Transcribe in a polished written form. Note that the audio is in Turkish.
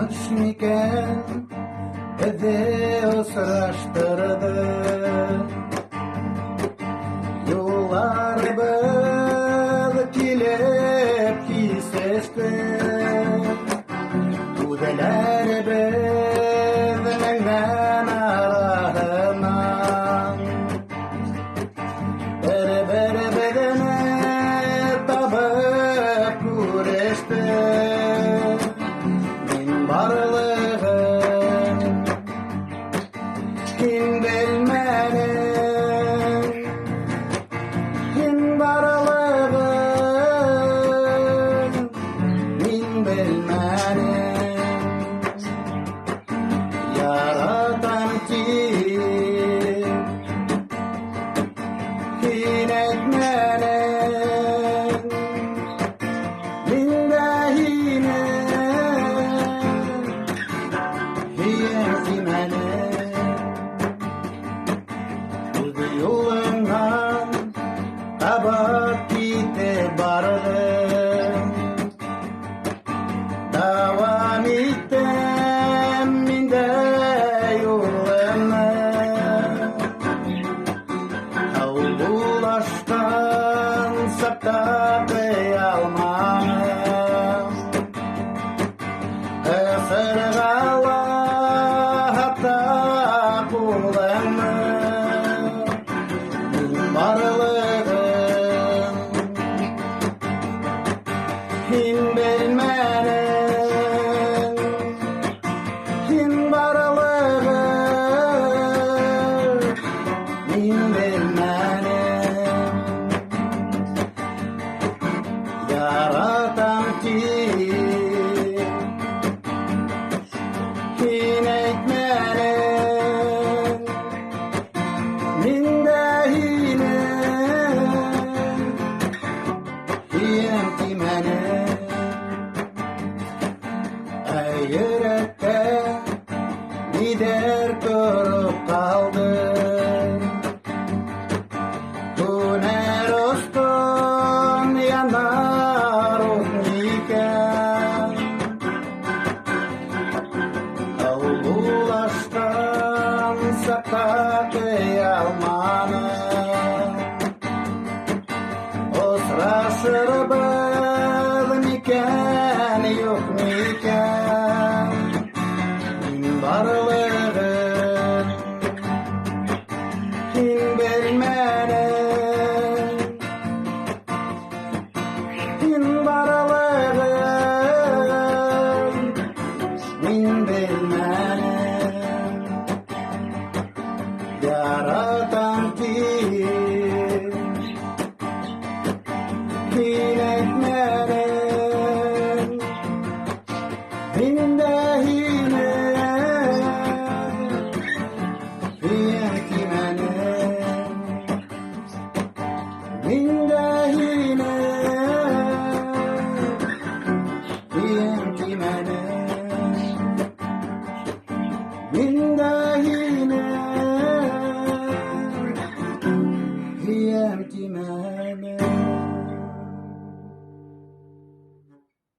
yanlış miken bizi ısıraştırdı. Yollarımız kilip kesişti. Kudeler bizden arasından bir-birine tabıp güreşti. Min varlığım kim bilmenin, kim varlığım min bilmenin. Yaratan kim, hin etmenin, min de hine, hiyemenin. Uzun yolundan tabak gitti bardım. Devam ettim min de yoluma. Kavgulaştan saklayamam. Isırgala hatta kulağıma. Min varlığım kim bilmenin, kim varlığım min bilmenin. Yaratan kim, hin etmenin, min de hine, hiyemenin. Ey yürekte gider durup kaldı. Tüner üstün yanar iken. Kavgulaştan saklayamam. Osraşır